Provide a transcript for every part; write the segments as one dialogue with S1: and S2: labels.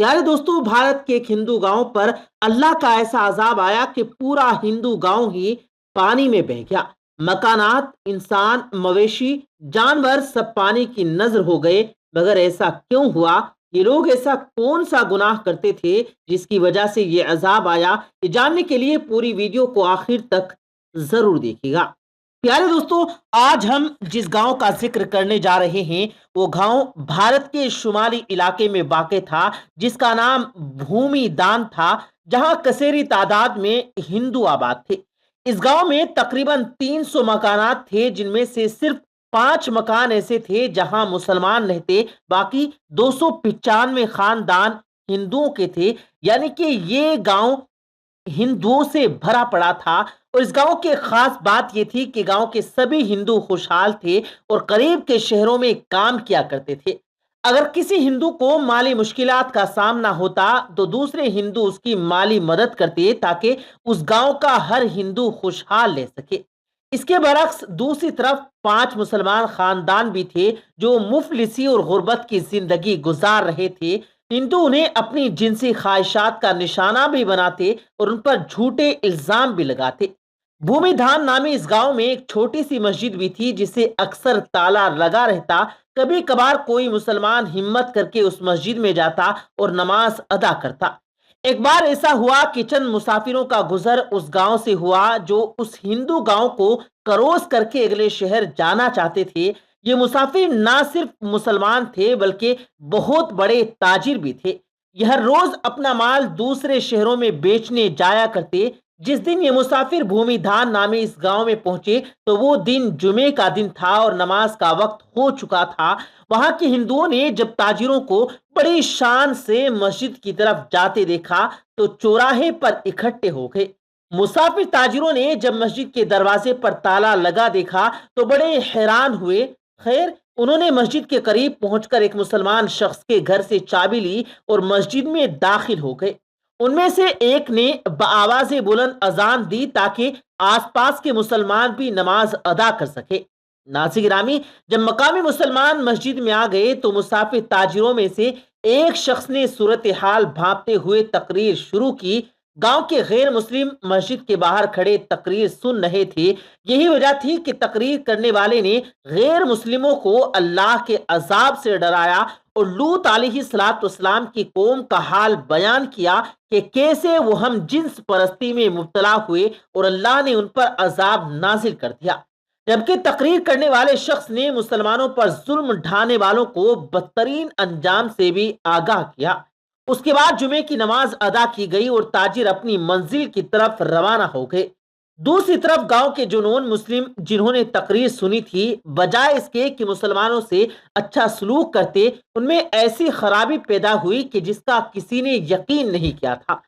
S1: प्यारे दोस्तों, भारत के एक हिंदू गांव पर अल्लाह का ऐसा अजाब आया कि पूरा हिंदू गांव ही पानी में बह गया। मकानात, इंसान, मवेशी, जानवर सब पानी की नजर हो गए। मगर ऐसा क्यों हुआ? ये लोग ऐसा कौन सा गुनाह करते थे जिसकी वजह से ये अजाब आया? ये जानने के लिए पूरी वीडियो को आखिर तक जरूर देखिएगा। प्यारे दोस्तों, आज हम जिस गांव का जिक्र करने जा रहे हैं वो गांव भारत के शुमाली इलाके में वाक़ था, जिसका नाम भूमि दान था, जहां कसेरी तादाद में हिंदू आबाद थे। इस गांव में तकरीबन 300 मकानात थे, जिनमें से सिर्फ 5 मकान ऐसे थे जहां मुसलमान रहते, बाकी 295 खानदान हिंदुओं के थे। यानी कि ये गांव हिंदुओं से भरा पड़ा था। और इस गांव की खास बात यह थी कि गांव के सभी हिंदू खुशहाल थे और करीब के शहरों में काम किया करते थे। अगर किसी हिंदू को माली मुश्किलात का सामना होता तो दूसरे हिंदू उसकी माली मदद करते, ताकि उस गांव का हर हिंदू खुशहाल रह सके। इसके बरक्स दूसरी तरफ 5 मुसलमान खानदान भी थे जो मुफलिसी और गुर्बत की जिंदगी गुजार रहे थे। हिंदू उन्हें अपनी जिनसी ख्वाहिशात का निशाना भी बनाते और उन पर झूठे इल्जाम भी लगाते। भूमिधान नामी इस गांव में एक छोटी सी मस्जिद भी थी, जिसे अक्सर ताला लगा रहता। कभी कभार कोई मुसलमान हिम्मत करके उस मस्जिद में जाता और नमाज अदा करता। एक बार ऐसा हुआ कि चंद मुसाफिरों का गुजर उस गांव से हुआ जो उस हिंदू गांव को क्रॉस करके अगले शहर जाना चाहते थे। ये मुसाफिर ना सिर्फ मुसलमान थे बल्कि बहुत बड़े ताजिर भी थे। यह रोज अपना माल दूसरे शहरों में बेचने जाया करते। जिस दिन ये मुसाफिर भूमिधान नामे इस गांव में पहुंचे तो वो दिन जुमे का दिन था और नमाज का वक्त हो चुका था। वहां के हिंदुओं ने जब ताजिरों को बड़ी शान से मस्जिद की तरफ जाते देखा तो चौराहे पर इकट्ठे हो गए। मुसाफिर ताजिरों ने जब मस्जिद के दरवाजे पर ताला लगा देखा तो बड़े हैरान हुए। खैर, उन्होंने मस्जिद के करीब पहुंचकर एक मुसलमान शख्स के घर से चाबी ली और मस्जिद में दाखिल हो गए। उनमें से एक ने आवाज़ बुलंद अजान दी ताकि आसपास के मुसलमान भी नमाज अदा कर सके। नाज़रीन गिरामी, जब मकामी मुसलमान मस्जिद में आ गए तो मुसाफिर ताजिरों में से एक शख्स ने सूरत हाल भांपते हुए तकरीर शुरू की। गांव के गैर मुस्लिम मस्जिद के बाहर खड़े तकरीर सुन रहे थे। यही वजह थी कि तकरीर करने वाले ने गैर मुस्लिमों को अल्लाह के अजाब से डराया और लूत अलैहिस्सलाम की कौम का हाल बयान किया कि कैसे वो हम जिन्स परस्ती में मुब्तला हुए और अल्लाह ने उन पर अजाब नाजिल कर दिया। जबकि तकरीर करने वाले शख्स ने मुसलमानों पर जुल्म ढाने वालों को बदतरीन अंजाम से भी आगाह किया। उसके बाद जुमे की नमाज अदा की गई और ताजिर अपनी मंजिल की तरफ रवाना हो गए। दूसरी तरफ गांव के जो नॉन मुस्लिम जिन्होंने तकरीर सुनी थी, बजाय इसके कि मुसलमानों से अच्छा सलूक करते, उनमें ऐसी खराबी पैदा हुई कि जिसका किसी ने यकीन नहीं किया था।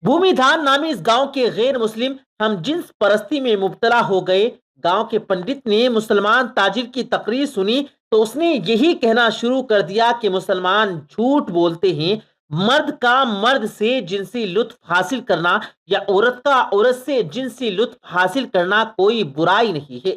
S1: भूमिधान नामी इस गांव के गैर मुस्लिम हम जिन्स परस्ती में मुब्तला हो गए। गांव के पंडित ने मुसलमान ताजिर की तकरीर सुनी तो उसने यही कहना शुरू कर दिया कि मुसलमान झूठ बोलते हैं। मर्द का मर्द से जिनसी लुत्फ हासिल करना या औरत का औरत से जिनसी लुत्फ हासिल करना कोई बुराई नहीं है।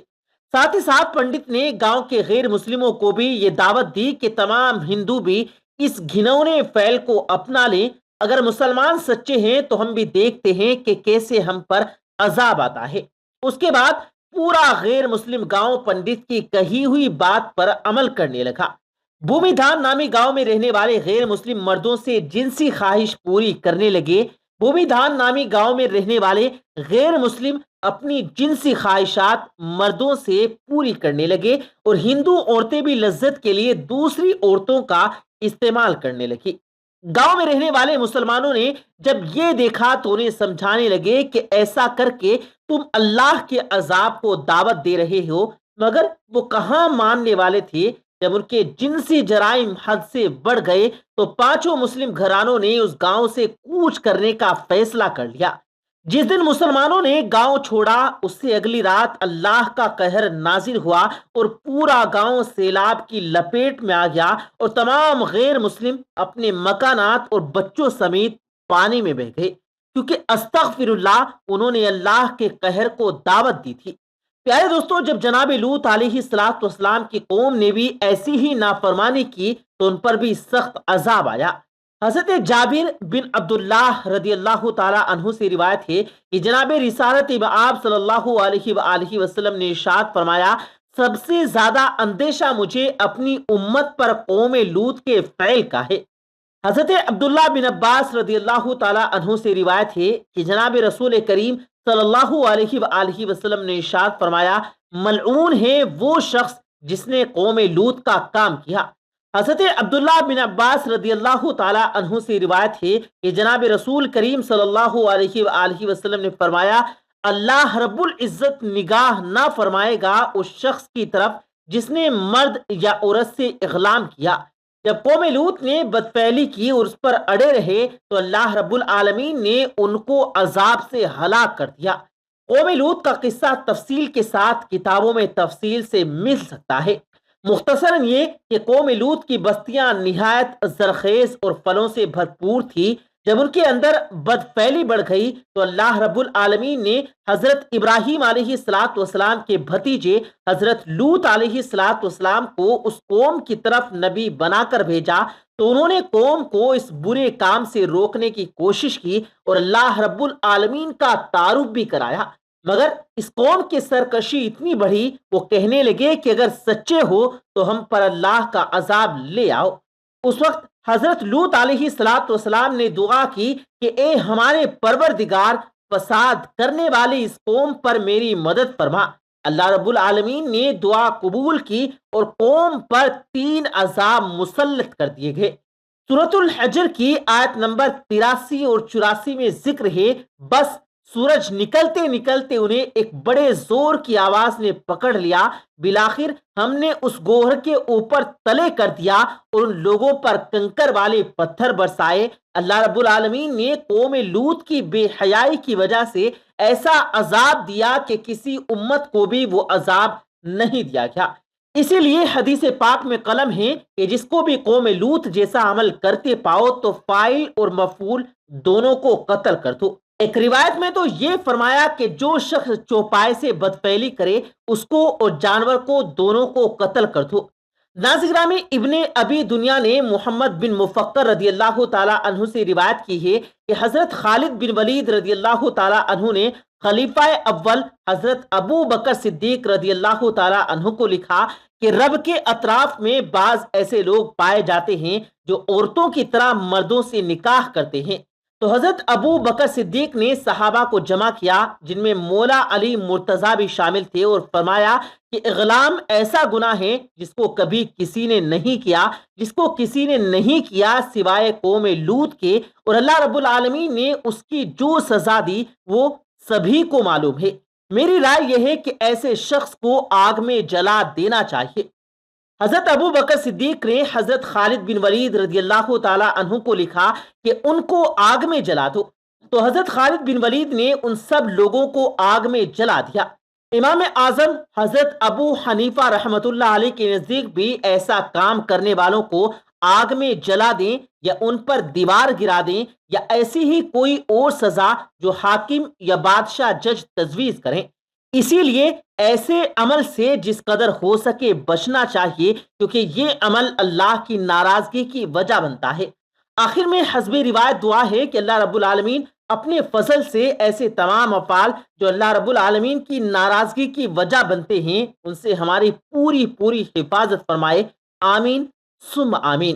S1: साथ ही साथ पंडित ने गांव के गैर मुस्लिमों को भी ये दावत दी कि तमाम हिंदू भी इस घिनौने फैल को अपना लें। अगर मुसलमान सच्चे हैं तो हम भी देखते हैं कि कैसे हम पर अजाब आता है। उसके बाद पूरा गैर मुस्लिम गांव पंडित की कही हुई बात पर अमल करने लगा। भूमिधान नामी गांव में रहने वाले गैर मुस्लिम मर्दों से जिनसी ख्वाहिश पूरी करने लगे। भूमिधान नामी गांव में रहने वाले गैर मुस्लिम अपनी जिनसी ख्वाहिशात मर्दों से पूरी करने लगे और हिंदू औरतें भी लज्जत के लिए दूसरी औरतों का इस्तेमाल करने लगी। गांव में रहने वाले मुसलमानों ने जब ये देखा तो उन्हें समझाने लगे कि ऐसा करके तुम अल्लाह के अजाब को दावत दे रहे हो। मगर वो कहाँ मानने वाले थे। जब उनके जिनसी जराइम हद से बढ़ गए तो पांचों मुस्लिम घरानों ने उस गांव से कूच करने का फैसला कर लिया। जिस दिन मुसलमानों ने गांव छोड़ा उससे अगली रात अल्लाह का कहर नाजिल हुआ और पूरा गांव सैलाब की लपेट में आ गया और तमाम गैर मुस्लिम अपने मकानात और बच्चों समेत पानी में बह गए, क्योंकि अस्तगफिरुल्लाह उन्होंने अल्लाह के कहर को दावत दी थी। प्यारे दोस्तों, जब जनाब लूत अलैहिस्सलाम की कौम ने भी ऐसी ही नाफरमानी की तो उन पर भी सख्त अजाब आया। حضرت جابر بن عبداللہ رضی اللہ تعالیٰ عنہ سے روایت ہے کہ جناب رسالت آپ صلی اللہ علیہ وآلہ وسلم نے ارشاد فرمایا، سب سے زیادہ اندیشہ مجھے اپنی امت پر قوم لوط کے فعل کا ہے۔ حضرت عبداللہ بن عباس رضی اللہ تعالیٰ عنہ سے روایت ہے کہ جناب رسول کریم صلی اللہ علیہ وآلہ وسلم نے ارشاد فرمایا، ملعون ہے وہ شخص جس نے قوم لوط کا کام کیا۔ حضرت عبداللہ بن عباس رضی اللہ تعالیٰ عنہ سے روایت ہے کہ جناب رسول کریم صلی اللہ علیہ وآلہ وسلم نے فرمایا، اللہ رب العزت نگاہ نہ فرمائے گا اس شخص کی طرف جس نے مرد یا عورت سے اغلام کیا۔ جب قوم لوط نے بدفعلی کی اور اس پر اڑے رہے تو اللہ رب العالمین نے ان کو عذاب سے ہلاک کر دیا۔ قوم لوط کا قصہ تفصیل کے ساتھ کتابوں میں تفصیل سے مل سکتا ہے۔ مختصراً یہ کہ قوم لوط کی بستیاں نہایت زرخیز اور پھلوں سے بھرپور تھی۔ جب ان کے اندر بدفعلی بڑھ گئی تو اللہ رب العالمین نے حضرت ابراہیم علیہ السلام کے بھتیجے حضرت لوط علیہ السلام کو اس قوم کی طرف نبی بنا کر بھیجا، تو انہوں نے قوم کو اس برے کام سے روکنے کی کوشش کی اور اللہ رب العالمین کا تعارف بھی کرایا، مگر اس قوم کی سرکشی اتنی بڑھی، وہ کہنے لگے کہ اگر سچے ہو تو ہم پر اللہ کا عذاب لے آؤ۔ اس وقت حضرت لوط علیہ السلام نے دعا کی کہ اے ہمارے پروردگار، فساد کرنے والی اس قوم پر میری مدد فرما۔ اللہ رب العالمین نے دعا قبول کی اور قوم پر 3 عذاب مسلط کر دیے گئے۔ سورۃ الحجر کی آیت نمبر 83 اور 84 میں ذکر ہے، بس سورج نکلتے نکلتے انہیں ایک بڑے زور کی آواز نے پکڑ لیا، بالآخر ہم نے اس گوہر کے اوپر تلے کر دیا اور ان لوگوں پر کنکر والے پتھر برسائے۔ اللہ رب العالمین نے قوم لوط کی بے حیائی کی وجہ سے ایسا عذاب دیا کہ کسی امت کو بھی وہ عذاب نہیں دیا گیا۔ اسی لیے حدیث پاک میں قلم ہے کہ جس کو بھی قوم لوط جیسا عمل کرتے پاؤ تو فاعل اور مفعول دونوں کو قتل کر دو۔ ایک روایت میں تو یہ فرمایا کہ جو شخص چوپائے سے بدفعلی کرے اس کو اور جانور کو دونوں کو قتل کر دو۔ ناظرین گرامی، ابن ابی دنیا نے محمد بن مفکر رضی اللہ تعالی عنہ سے روایت کی ہے کہ حضرت خالد بن ولید رضی اللہ تعالی عنہ نے خلیفہ اول حضرت ابو بکر صدیق رضی اللہ تعالی عنہ کو لکھا کہ رب کے اطراف میں بعض ایسے لوگ پائے جاتے ہیں جو عورتوں کی طرح مردوں سے نکاح کرتے ہیں۔ تو حضرت ابو بکر صدیق نے صحابہ کو جمع کیا، جن میں مولا علی مرتضیٰ بھی شامل تھے، اور فرمایا کہ اغلام ایسا گناہ ہے جس کو کبھی کسی نے نہیں کیا، جس کو کسی نے نہیں کیا سوائے قوم لوط کے، اور اللہ رب العالمین نے اس کی جو سزا دی وہ سبھی کو معلوم ہے۔ میری رائے یہ ہے کہ ایسے شخص کو آگ میں جلا دینا چاہیے۔ حضرت ابو بکر صدیق نے حضرت خالد بن ولید رضی اللہ تعالی عنہ کو لکھا کہ ان کو آگ میں جلا دو، تو حضرت خالد بن ولید نے ان سب لوگوں کو آگ میں جلا دیا۔ امام اعظم حضرت ابو حنیفہ رحمۃ اللہ علیہ کے نزدیک بھی ایسا کام کرنے والوں کو آگ میں جلا دیں یا ان پر دیوار گرا دیں یا ایسی ہی کوئی اور سزا جو حاکم یا بادشاہ جج تجویز کریں۔ اسی لیے ایسے عمل سے جس قدر ہو سکے بچنا چاہیے، کیونکہ یہ عمل اللہ کی ناراضگی کی وجہ بنتا ہے۔ آخر میں حسب روایت دعا ہے کہ اللہ رب العالمین اپنے فضل سے ایسے تمام افعال جو اللہ رب العالمین کی ناراضگی کی وجہ بنتے ہیں ان سے ہماری پوری حفاظت فرمائے۔ آمین ثم آمین۔